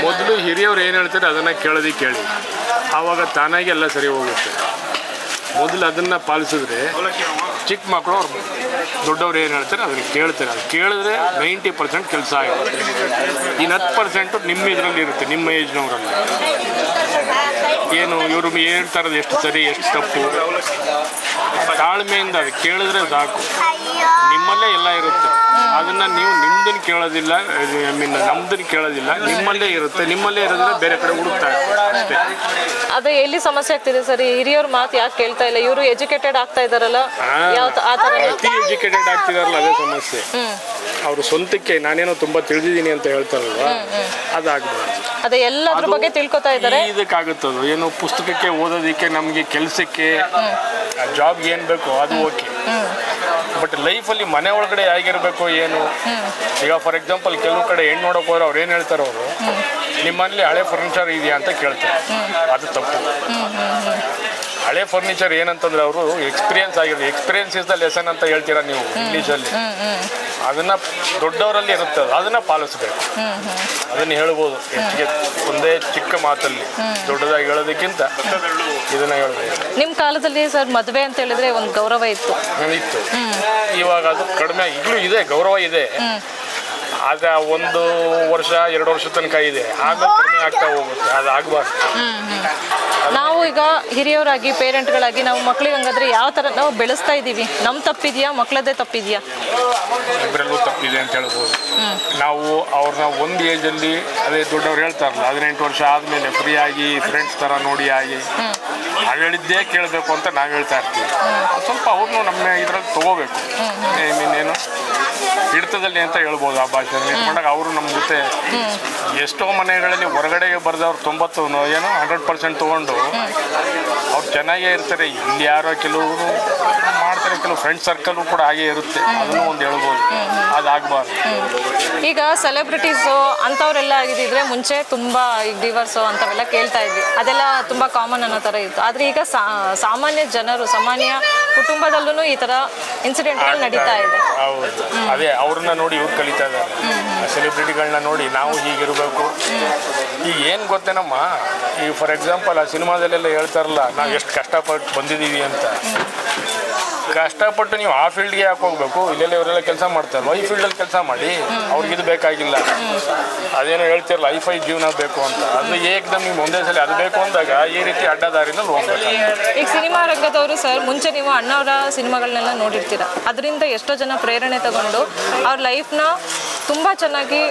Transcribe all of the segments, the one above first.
ಮೊದಲು ಹಿರಿಯವ್ರು ಏನು ಹೇಳ್ತಾರೆ ಅದನ್ನು ಕೇಳಿ ಆವಾಗ ತಾನಾಗಿ ಎಲ್ಲ ಸರಿ ಹೋಗುತ್ತೆ. ಮೊದಲು ಅದನ್ನು ಪಾಲಿಸಿದ್ರೆ ಚಿಕ್ಕ ಮಕ್ಕಳು ಅವ್ರು ದೊಡ್ಡವ್ರು ಏನು ಹೇಳ್ತಾರೆ ಅದನ್ನು ಕೇಳ್ತಾರೆ. ಅದು ಕೇಳಿದ್ರೆ 90% ಕೆಲಸ ಆಗುತ್ತೆ. ಇನ್ನು 10% ನಿಮ್ಮ ಇದರಲ್ಲಿ ಇರುತ್ತೆ, ನಿಮ್ಮ ಏಜ್ನವರಲ್ಲಿ ಏನು ಇವರು ಹೇಳ್ತಾರದು ಎಷ್ಟು ಸರಿ ಎಷ್ಟು ತಪ್ಪು. ತಾಳ್ಮೆಯಿಂದ ಅದು ಕೇಳಿದ್ರೆ ಸಾಕು. ನಿಮ್ಮಲ್ಲೇ ಎಲ್ಲ ಇರುತ್ತೆ. ಅದನ್ನು ನೀವು ನಿಮ್ದನ್ನು ಕೇಳೋದಿಲ್ಲ, ಐ ಮೀನ್ ನಮ್ದನ್ನು ಕೇಳೋದಿಲ್ಲ, ನಿಮ್ಮಲ್ಲೇ ಇರುತ್ತೆ. ನಿಮ್ಮಲ್ಲೇ ಇರೋದ್ರೆ ಬೇರೆ ಕಡೆ ಹುಡುಕ್ತಾ ಇರ್ತಾರೆ ಅಷ್ಟೇ. ಅದೇ ಎಲ್ಲಿ ಸಮಸ್ಯೆ ಆಗ್ತಿದೆ ಸರ್, ಹಿರಿಯವ್ರ ಮಾತು ಯಾಕೆ ಕೇಳ್ತಾ ಇಲ್ಲ? ಇವರು ಎಜುಕೇಟೆಡ್ ಆಗ್ತಾ ಇದಾರಲ್ಲ, ಅತಿ ಎಜುಕೇಟೆಡ್ ಆಗ್ತಿದಾರಲ್ಲ, ಅದೇ ಸಮಸ್ಯೆ. ಅವರು ಸ್ವಂತಕ್ಕೆ ನಾನೇನೋ ತುಂಬಾ ತಿಳಿದಿದ್ದೀನಿ ಅಂತ ಹೇಳ್ತಾರಲ್ವ, ಅದಾಗಬಾರ್ದು. ಅದೇ ಎಲ್ಲದ್ರ ಬಗ್ಗೆ ತಿಳ್ಕೊತಾ ಇದ್ದಾರೆ. ಇದಕ್ಕಾಗುತ್ತದು ಏನು ಪುಸ್ತಕಕ್ಕೆ ಓದೋದಕ್ಕೆ, ನಮಗೆ ಕೆಲಸಕ್ಕೆ ಜಾಬ್ಗೆ ಏನು ಬೇಕೋ ಅದು ಓಕೆ. ಬಟ್ ಲೈಫಲ್ಲಿ ಮನೆ ಒಳಗಡೆ ಹೇಗಿರಬೇಕು ಏನು. ಈಗ ಫಾರ್ ಎಕ್ಸಾಂಪಲ್ ಕೆಲವು ಕಡೆ ಹೆಣ್ಣು ನೋಡೋಕೆ ಹೋದ್ರೆ ಅವ್ರು ಏನು ಹೇಳ್ತಾರೆ, ಅವರು ನಿಮ್ಮಲ್ಲಿ ಹಳೆ ಫರ್ನಿಚರ್ ಇದೆಯಾ ಅಂತ ಕೇಳ್ತಾರೆ. ಅದು ತಪ್ಪು. ಹಳೆ ಫರ್ನಿಚರ್ ಏನಂತಂದ್ರೆ ಅವರು ಎಕ್ಸ್ಪೀರಿಯನ್ಸ್ ಆಗಿರೋದು. ಎಕ್ಸ್ಪೀರಿಯನ್ಸ್ ಇಸ್ ದ ಲೆಸನ್ ಅಂತ ಹೇಳ್ತೀರಾ ನೀವು ಇಂಗ್ಲೀಷಲ್ಲಿ. ಅದನ್ನು ದೊಡ್ಡವರಲ್ಲಿ ಇರುತ್ತೆ, ಅದನ್ನು ಪಾಲಿಸ್ಬೇಕು. ಅದನ್ನು ಹೇಳ್ಬೋದು ಹೆಚ್ಚಿಗೆ ಒಂದೇ ಚಿಕ್ಕ ಮಾತಲ್ಲಿ, ದೊಡ್ಡದಾಗಿ ಹೇಳೋದಕ್ಕಿಂತ ಇದನ್ನು ಹೇಳ್ಬೋದು. ನಿಮ್ಮ ಕಾಲದಲ್ಲಿ ಸರ್ ಮದುವೆ ಅಂತ ಹೇಳಿದ್ರೆ ಒಂದು ಗೌರವ ಇತ್ತು. ಇವಾಗ ಅದು ಕಡಿಮೆ. ಈಗಲೂ ಇದೆ, ಗೌರವ ಇದೆ. ಆಗ 1 ವರ್ಷ 2 ವರ್ಷ ತನಕ ಇದೆ, ಆಮೇಲೆ ಕಡಿಮೆ ಆಗ್ತಾ ಹೋಗುತ್ತೆ. ಅದು ಆಗಬಾರ್ದು. ನಾವು ಈಗ ಹಿರಿಯವರಾಗಿ ಪೇರೆಂಟ್ಗಳಾಗಿ ನಾವು ಮಕ್ಳಿಗೆ ಹಂಗಾದ್ರೆ ಯಾವ ಥರ ನಾವು ಬೆಳೆಸ್ತಾ ಇದ್ದೀವಿ? ನಮ್ಮ ತಪ್ಪಿದೆಯಾ, ಮಕ್ಕಳದ್ದೇ ತಪ್ಪಿದೆಯಾ? ಇಬ್ಬರಲ್ಲೂ ತಪ್ಪಿದೆ ಅಂತ ಹೇಳ್ಬೋದು. ನಾವು ಅವ್ರನ್ನ ಒಂದು ಏಜಲ್ಲಿ, ಅದೇ ದೊಡ್ಡವ್ರು ಹೇಳ್ತಾರಲ್ಲ 18 ವರ್ಷ ಆದಮೇಲೆ ಫ್ರೀ ಆಗಿ ಫ್ರೆಂಡ್ಸ್ ಥರ ನೋಡಿ ಆಗಿ ನಾವು ಹೇಳಿದ್ದೇ ಕೇಳಬೇಕು ಅಂತ ನಾವು ಹೇಳ್ತಾ ಇರ್ತೀವಿ. ಸ್ವಲ್ಪ ಅವ್ರನ್ನೂ ನಮ್ಮ ಇದರಲ್ಲಿ ತೊಗೋಬೇಕು. ಐ ಮೀನ್ ಏನು ಹಿಡಿತದಲ್ಲಿ ಅಂತ ಹೇಳ್ಬೋದು ಆ ಭಾಷೆ ಇಟ್ಕೊಂಡಾಗ. ಅವರು ನಮ್ಮ ಜೊತೆ ಎಷ್ಟೋ ಮನೆಗಳಲ್ಲಿ ಹೊರಗಡೆಗೆ ಬರೆದವ್ರು 100% ತೊಗೊಂಡು ಅವ್ರು ಚೆನ್ನಾಗೇ ಇರ್ತಾರೆ. ಇಲ್ಲಿ ಯಾರೋ ಕೆಲವರು ಮಾಡ್ತಾರೆ, ಕೆಲವು ಫ್ರೆಂಡ್ ಸರ್ಕಲ್ ಕೂಡ ಹಾಗೇ ಇರುತ್ತೆ. ಅದನ್ನು ಒಂದು ಹೇಳ್ಬೋದು. ಅದಾಗಬಾರ್ದು. ಈಗ ಸೆಲೆಬ್ರಿಟೀಸು ಅಂಥವರೆಲ್ಲ ಆಗಿದ್ದಿದ್ರೆ ಮುಂಚೆ ತುಂಬ ಈಗ ಡಿವರ್ಸು ಅಂಥವೆಲ್ಲ ಕೇಳ್ತಾ ಇದ್ವಿ. ಅದೆಲ್ಲ ತುಂಬ ಕಾಮನ್ ಅನ್ನೋ ಥರ ಇತ್ತು. ಆದರೆ ಈಗ ಸಾಮಾನ್ಯ ಜನರು, ಸಾಮಾನ್ಯ ಕುಟುಂಬದಲ್ಲೂ ಈ ಥರ ಇನ್ಸಿಡೆಂಟ್ಗಳು ನಡೀತಾ ಇದೆ. ಹೌದು, ಅದೇ ಅವ್ರನ್ನ ನೋಡಿ ಇವ್ರು ಕಲಿತಾ ಇದ್ದಾರೆ. ಸೆಲೆಬ್ರಿಟಿಗಳನ್ನ ನೋಡಿ ನಾವು ಹೀಗಿರಬೇಕು. ಈಗ ಏನು ಗೊತ್ತೇನಮ್ಮ, ಈಗ ಫಾರ್ ಎಕ್ಸಾಂಪಲ್ ಆ ಸಿನಿಮಾದಲ್ಲೆಲ್ಲ ಹೇಳ್ತಾರಲ್ಲ ನಾವು ಎಷ್ಟು ಕಷ್ಟಪಟ್ಟು ಬಂದಿದ್ದೀವಿ ಅಂತ. ಕಷ್ಟಪಟ್ಟು ನೀವು ಆ ಫೀಲ್ಡ್ಗೆ ಯಾಕೆ ಹೋಗ್ಬೇಕು? ಇಲ್ಲೆಲ್ಲ ಇವರೆಲ್ಲ ಕೆಲಸ ಮಾಡ್ತಾರಲ್ಲ, ಈ ಫೀಲ್ಡಲ್ಲಿ ಕೆಲಸ ಮಾಡಿ. ಅವ್ರಿಗಿದು ಬೇಕಾಗಿಲ್ಲ. ಅದೇನೋ ಹೇಳ್ತಿರಲ್ಲ ಐಫೈ ಜೀವನ ಬೇಕು ಅಂತ. ಅದು ಏಕದಮ್ ನೀವು ಒಂದೇ ಸಲ ಅದು ಬೇಕು ಅಂದಾಗ ಈ ರೀತಿ ಅಡ್ಡದಾರಿನಲ್ಲಿ ಹೋಗ್ಬೇಕು. ಈಗ ಸಿನಿಮಾ ರಂಗದವರು ಸರ್, ಮುಂಚೆ ನೀವು ಅಣ್ಣವರ ಸಿನಿಮಾಗಳನ್ನೆಲ್ಲ ನೋಡಿರ್ತೀರ. ಅದರಿಂದ ಎಷ್ಟೋ ಜನ ಪ್ರೇರಣೆ ತಗೊಂಡು ಅವ್ರ ಲೈಫ್ನ ತುಂಬ ಚೆನ್ನಾಗಿ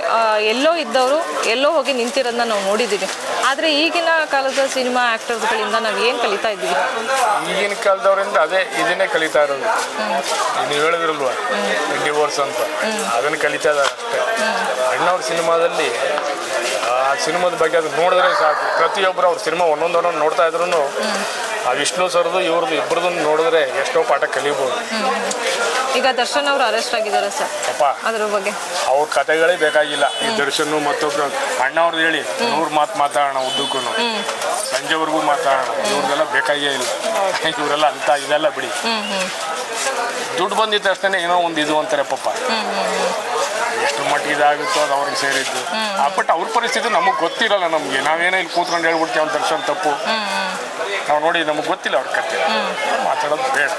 ಎಲ್ಲೋ ಇದ್ದವರು ಎಲ್ಲೋ ಹೋಗಿ ನಿಂತಿರೋದನ್ನ ನಾವು ನೋಡಿದ್ದೀವಿ. ಆದರೆ ಈಗಿನ ಕಾಲದ ಸಿನಿಮಾ ಆ್ಯಕ್ಟರ್ಸ್ಗಳಿಂದ ನಾವು ಏನು ಕಲಿತಾ ಇದ್ದೀವಿ? ಈಗಿನ ಕಾಲದವರಿಂದ ಅದೇ ಇದನ್ನೇ ಕಲಿತಾ ಇರೋದು. ನೀವು ಹೇಳಿದ್ರಲ್ವ ಡಿವೋರ್ಸ್ ಅಂತ, ಅದನ್ನು ಕಲಿತಾ ಇದ್ದಾರೆ ಅಷ್ಟೇ. ಅಣ್ಣವ್ರ ಸಿನಿಮಾದಲ್ಲಿ ಆ ಸಿನಿಮಾದ ಬಗ್ಗೆ ಅದು ನೋಡಿದ್ರೆ ಸಾಕು. ಪ್ರತಿಯೊಬ್ಬರು ಅವ್ರ ಸಿನಿಮಾ ಒಂದೊಂದು ನೋಡ್ತಾ ಇದ್ರು ಆ ವಿಷ್ಣು ಸರ್ದು ಇವ್ರದ್ದು ಇಬ್ಬರದನ್ನು ನೋಡಿದ್ರೆ ಎಷ್ಟೋ ಪಾಠ ಕಲಿಬೋದು. ಈಗ ದರ್ಶನ್ ಅವರು ಅರೆಸ್ಟ್ ಆಗಿದ್ದಾರೆ ಸರ್, ಅಪ್ಪ ಅದ್ರ ಬಗ್ಗೆ ಅವ್ರ ಕಥೆಗಳೇ ಬೇಕಾಗಿಲ್ಲ. ಈ ದರ್ಶನ್ ಮತ್ತೊಬ್ರು ಅಣ್ಣವ್ರದ್ದು ಹೇಳಿ 100 ಮಾತು ಮಾತಾಡೋಣ, ಉದ್ದಕ್ಕೂ ಸಂಜೆವರೆಗೂ ಮಾತಾಡೋಣ. ಇವ್ರದೆಲ್ಲ ಬೇಕಾಗೇ ಇಲ್ಲ. ಇವರೆಲ್ಲ ಅಂತ ಇದೆಲ್ಲ ಬಿಡಿ. ದುಡ್ಡು ಬಂದಿದ್ದ ತಕ್ಷಣ ಏನೋ ಒಂದು ಇದು ಅಂತಾರೆ ಪಾಪ. ಎಷ್ಟು ಮಟ್ಟಿಗೆ ಇದಾಗುತ್ತೋ ಅದು ಅವ್ರಿಗೆ ಸೇರಿದ್ದು. ಬಟ್ ಅವ್ರ ಪರಿಸ್ಥಿತಿ ನಮಗೆ ಗೊತ್ತಿರಲ್ಲ. ನಮಗೆ ನಾವೇನೋ ಇಲ್ಲಿ ಕೂತ್ಕೊಂಡು ಹೇಳ್ಬಿಡ್ತೀವಿ ಅವ್ನ ದರ್ಶನ್ ತಪ್ಪು. ನಾವು ನೋಡಿ ನಮಗೆ ಗೊತ್ತಿಲ್ಲ ಅವ್ರ ಕಥೆ. ಮಾತಾಡೋದು ಬೇಡ.